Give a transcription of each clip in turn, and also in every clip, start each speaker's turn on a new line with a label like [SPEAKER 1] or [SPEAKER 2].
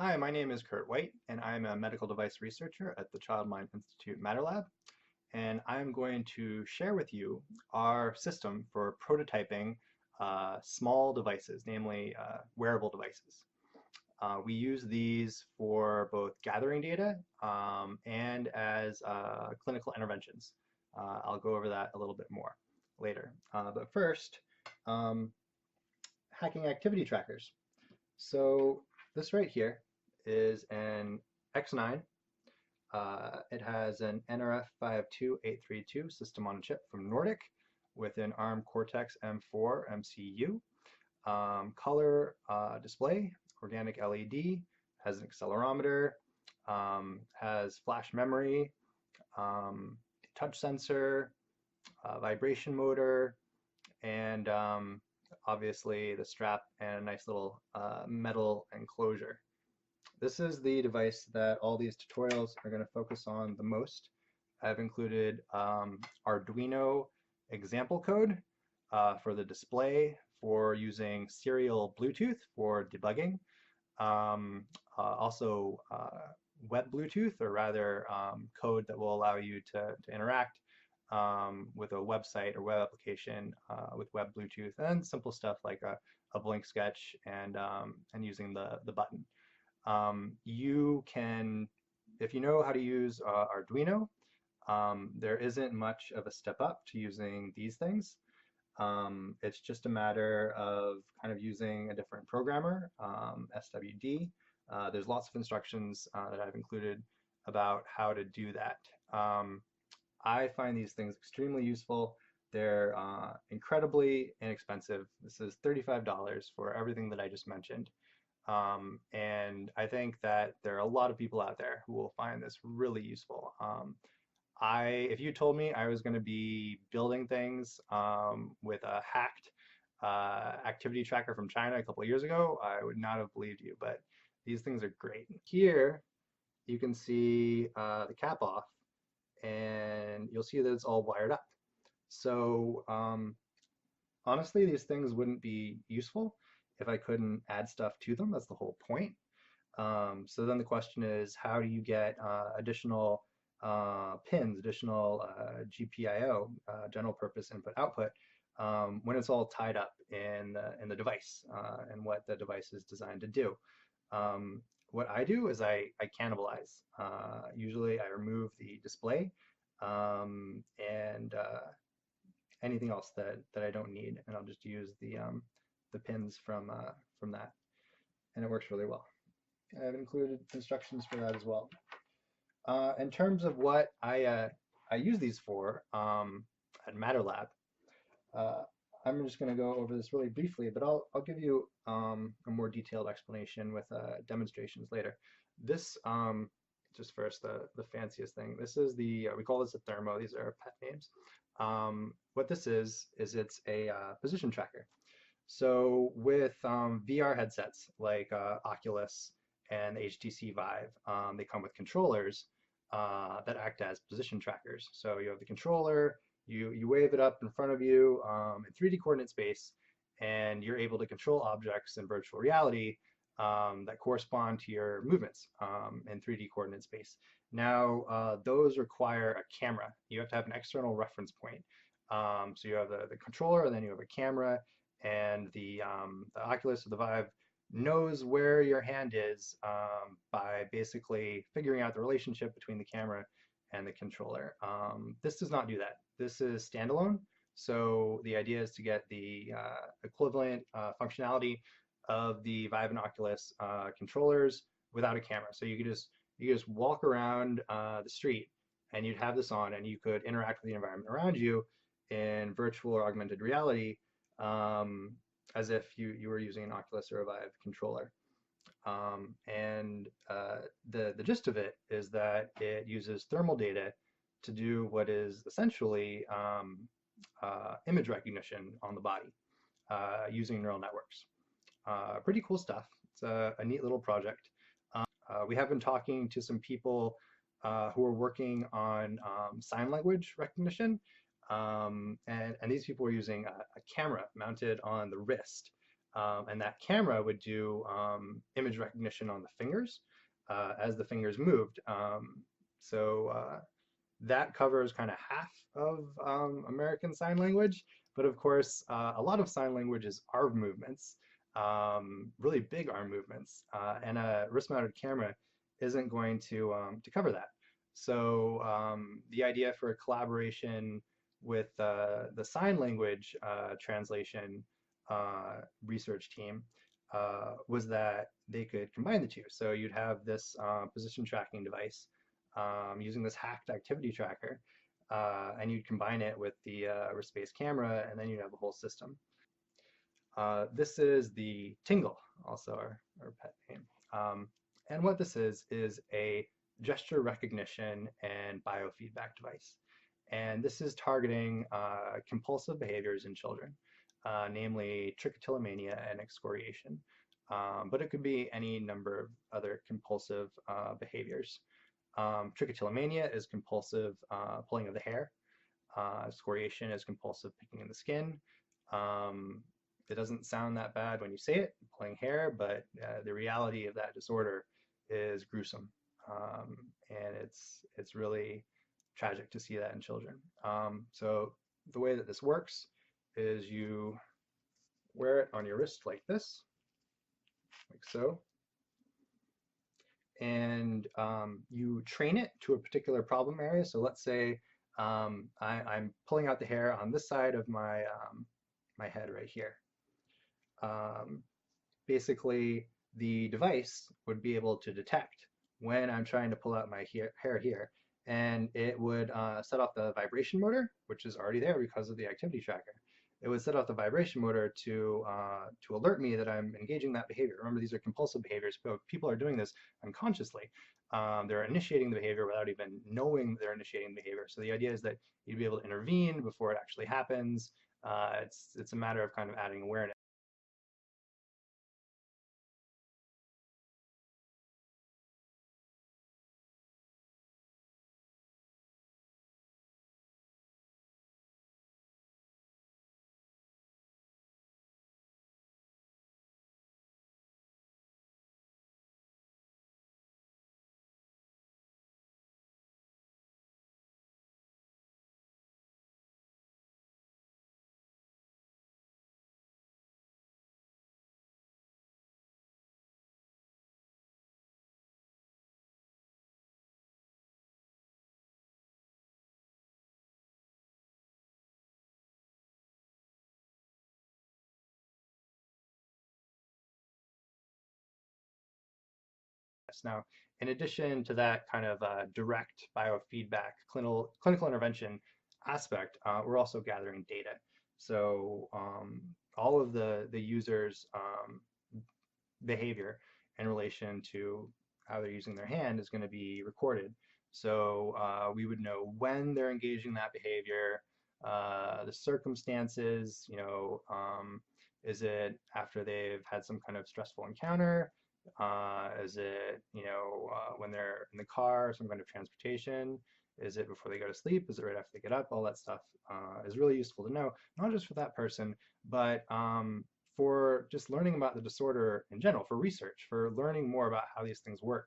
[SPEAKER 1] Hi, my name is Kurt White, and I'm a medical device researcher at the Child Mind Institute Matter Lab. And I'm going to share with you our system for prototyping small devices, namely wearable devices. We use these for both gathering data and as clinical interventions. I'll go over that a little bit more later. But first, um, hacking activity trackers. So this right here is an X9. It has an NRF52832 system on a chip from Nordic with an ARM Cortex M4 MCU. Color display, organic LED, has an accelerometer, has flash memory, um, touch sensor, vibration motor, and obviously the strap and a nice little metal enclosure. This is the device that all these tutorials are going to focus on the most. I've included Arduino example code for the display, for using serial Bluetooth for debugging, also web Bluetooth, or rather code that will allow you to interact with a website or web application with web Bluetooth, and simple stuff like a blank sketch and using the button. You can, if you know how to use Arduino, there isn't much of a step up to using these things. It's just a matter of kind of using a different programmer, SWD. There's lots of instructions that I've included about how to do that. I find these things extremely useful. They're incredibly inexpensive. This is $35 for everything that I just mentioned. And I think that there are a lot of people out there who will find this really useful. If you told me I was going to be building things with a hacked activity tracker from China a couple of years ago, I would not have believed you, but these things are great. Here you can see the cap off, and you'll see that it's all wired up. So honestly, these things wouldn't be useful if I couldn't add stuff to them. That's the whole point. So then the question is, how do you get additional pins, additional GPIO, general purpose input output, when it's all tied up in the device and what the device is designed to do? What I do is I cannibalize. Usually I remove the display and anything else that I don't need, and I'll just use the pins from that, and it works really well. I've included instructions for that as well. In terms of what I use these for at MatterLab, uh, I'm just going to go over this really briefly, but I'll give you a more detailed explanation with demonstrations later. This just first the fanciest thing. This is the we call this a Thermo. These are pet names. What this is it's a position tracker. So with VR headsets like Oculus and the HTC Vive, they come with controllers that act as position trackers. So you have the controller, you wave it up in front of you in 3D coordinate space, and you're able to control objects in virtual reality that correspond to your movements in 3D coordinate space. Now, those require a camera. You have to have an external reference point. So you have the controller, and then you have a camera, and the Oculus or the Vive knows where your hand is by basically figuring out the relationship between the camera and the controller. This does not do that. This is standalone. So the idea is to get the equivalent functionality of the Vive and Oculus controllers without a camera. So you could just walk around the street and you'd have this on, and you could interact with the environment around you in virtual or augmented reality um, as if you were using an Oculus or a Vive controller. The gist of it is that it uses thermal data to do what is essentially image recognition on the body using neural networks. Pretty cool stuff. It's a neat little project. We have been talking to some people who are working on sign language recognition, and these people are using a camera mounted on the wrist. And that camera would do image recognition on the fingers as the fingers moved. So that covers kind of half of American Sign Language. But of course, a lot of sign language is arm movements, really big arm movements, and a wrist-mounted camera isn't going to cover that. So the idea for a collaboration with the sign language translation research team was that they could combine the two. So you'd have this position tracking device using this hacked activity tracker, and you'd combine it with the wrist-based camera, and then you'd have a whole system. This is the Tingle, also our pet name. And what this is a gesture recognition and biofeedback device. And this is targeting compulsive behaviors in children, namely trichotillomania and excoriation. But it could be any number of other compulsive behaviors. Trichotillomania is compulsive pulling of the hair. Excoriation is compulsive picking in the skin. It doesn't sound that bad when you say it, pulling hair, but the reality of that disorder is gruesome. And it's really tragic to see that in children. So the way that this works is you wear it on your wrist like this, like so, and you train it to a particular problem area. So let's say I'm pulling out the hair on this side of my head right here. Um, Basically, the device would be able to detect when I'm trying to pull out my hair here, and it would set off the vibration motor, which is already there because of the activity tracker. It would set off the vibration motor to alert me that I'm engaging that behavior. Remember, these are compulsive behaviors. People are doing this unconsciously. They're initiating the behavior without even knowing they're initiating the behavior. So the idea is that you'd be able to intervene before it actually happens. It's a matter of kind of adding awareness. Now, in addition to that kind of direct biofeedback clinical intervention aspect, we're also gathering data. So all of the users' behavior in relation to how they're using their hand is going to be recorded. So we would know when they're engaging that behavior, the circumstances, is it after they've had some kind of stressful encounter? Is it, when they're in the car, some kind of transportation? Is it before they go to sleep? Is it right after they get up? All that stuff is really useful to know, not just for that person, but for just learning about the disorder in general, for research, for learning more about how these things work.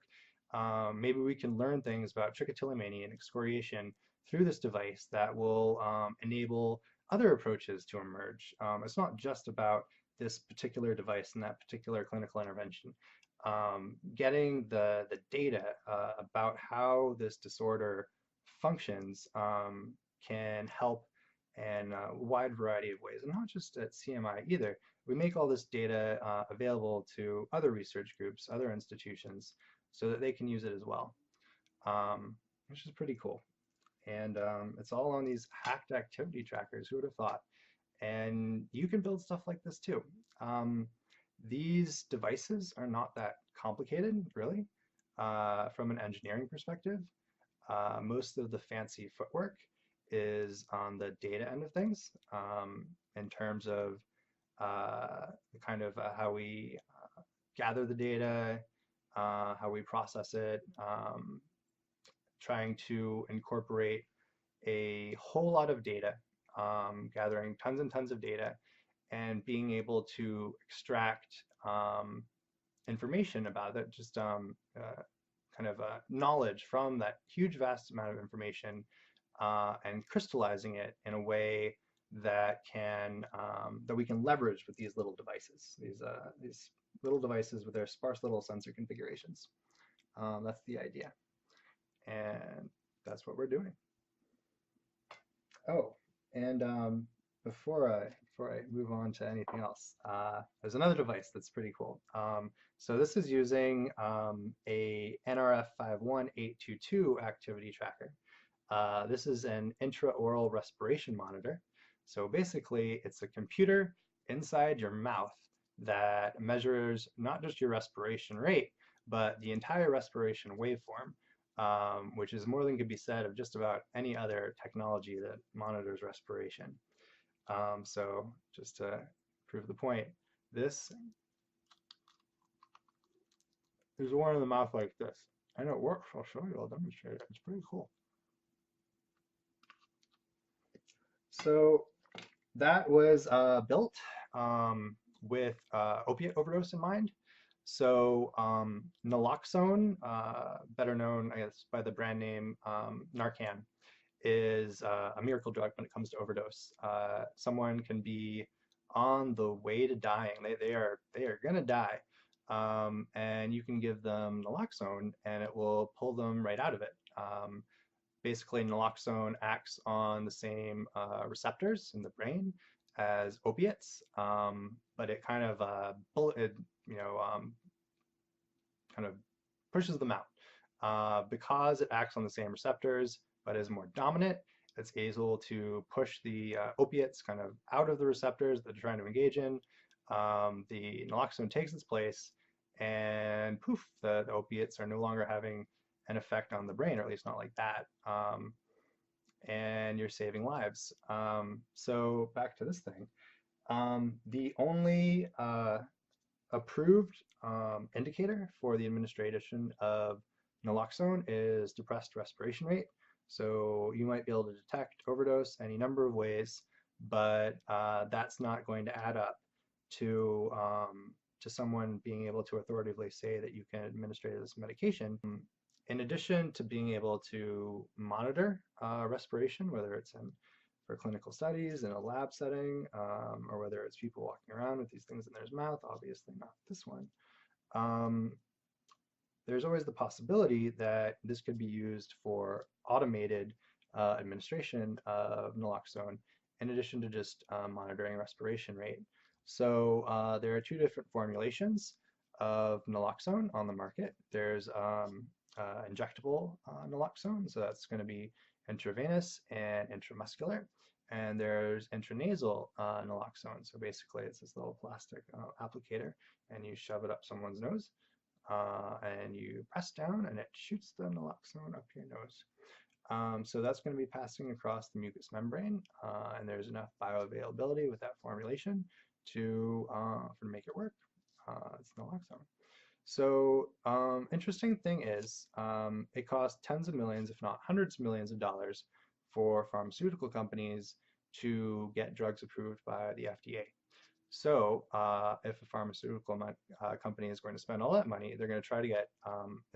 [SPEAKER 1] Maybe we can learn things about trichotillomania and excoriation through this device that will enable other approaches to emerge. It's not just about this particular device and that particular clinical intervention. Getting the data about how this disorder functions can help in a wide variety of ways, and not just at CMI either. We make all this data available to other research groups, other institutions, so that they can use it as well, which is pretty cool. And it's all on these hacked activity trackers. Who would have thought? And you can build stuff like this too. These devices are not that complicated, really, from an engineering perspective. Most of the fancy footwork is on the data end of things, in terms of kind of how we gather the data, how we process it, trying to incorporate a whole lot of data, gathering tons and tons of data, and being able to extract information about it, just kind of knowledge from that huge, vast amount of information, and crystallizing it in a way that we can leverage with these little devices, these little devices with their sparse little sensor configurations. That's the idea, and that's what we're doing. Oh, and before I move on to anything else, there's another device that's pretty cool. So this is using a NRF51822 activity tracker. This is an intraoral respiration monitor. So basically, it's a computer inside your mouth that measures not just your respiration rate, but the entire respiration waveform, which is more than could be said of just about any other technology that monitors respiration. So just to prove the point, this is one in the mouth like this. And it works. I'll show you. I'll demonstrate it. It's pretty cool. So that was built with opiate overdose in mind. So naloxone, better known, I guess, by the brand name Narcan, is a miracle drug when it comes to overdose. Someone can be on the way to dying. They are gonna die, and you can give them naloxone, and it will pull them right out of it. Basically, naloxone acts on the same receptors in the brain as opiates, but it kind of kind of pushes them out because it acts on the same receptors, but is more dominant. It's able to push the opiates kind of out of the receptors that they're trying to engage in. The naloxone takes its place, and poof, the opiates are no longer having an effect on the brain, or at least not like that. And you're saving lives. So back to this thing. The only approved indicator for the administration of naloxone is depressed respiration rate. So you might be able to detect overdose any number of ways, but that's not going to add up to someone being able to authoritatively say that you can administer this medication. In addition to being able to monitor respiration, whether it's for clinical studies in a lab setting, or whether it's people walking around with these things in their mouth, obviously not this one, there's always the possibility that this could be used for automated administration of naloxone, in addition to just monitoring respiration rate. So there are two different formulations of naloxone on the market. There's injectable naloxone, so that's going to be intravenous and intramuscular. And there's intranasal naloxone. So basically, it's this little plastic applicator, and you shove it up someone's nose, and you press down, and it shoots the naloxone up your nose. So that's going to be passing across the mucous membrane, and there's enough bioavailability with that formulation to make it work. It's naloxone. So interesting thing is, it costs tens of millions, if not hundreds of millions of dollars for pharmaceutical companies to get drugs approved by the FDA. So if a pharmaceutical company is going to spend all that money, they're going to try to get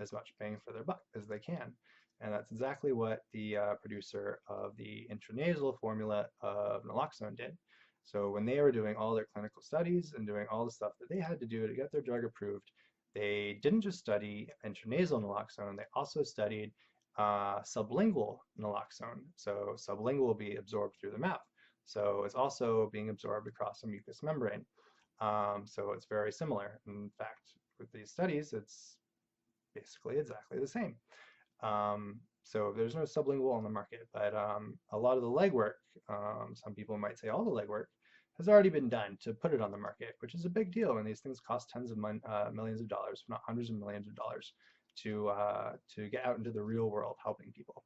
[SPEAKER 1] as much bang for their buck as they can. And that's exactly what the producer of the intranasal formula of naloxone did. So when they were doing all their clinical studies and doing all the stuff that they had to do to get their drug approved, they didn't just study intranasal naloxone, they also studied sublingual naloxone. So sublingual will be absorbed through the mouth. So it's also being absorbed across a mucous membrane. So it's very similar. In fact, with these studies, it's basically exactly the same. So there's no sublingual on the market, but a lot of the legwork, some people might say all the legwork, has already been done to put it on the market, which is a big deal when these things cost tens of millions of dollars, if not hundreds of millions of dollars, to get out into the real world helping people.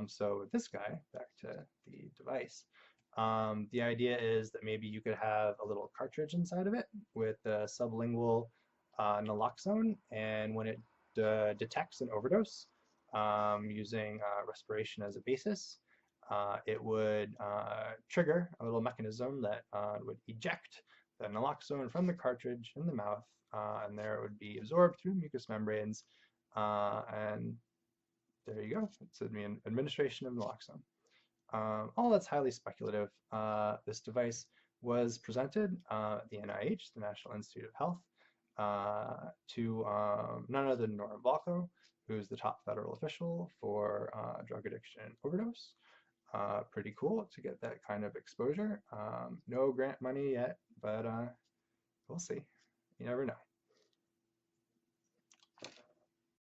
[SPEAKER 1] So with this guy, back to the device, the idea is that maybe you could have a little cartridge inside of it with the sublingual naloxone, and when it detects an overdose using respiration as a basis, it would trigger a little mechanism that would eject the naloxone from the cartridge in the mouth, and there it would be absorbed through mucous membranes, and there you go. It's an administration of naloxone. All that's highly speculative. This device was presented at the NIH, the National Institute of Health, to none other than Nora Balco, who's the top federal official for drug addiction and overdose. Pretty cool to get that kind of exposure. No grant money yet, but we'll see. You never know.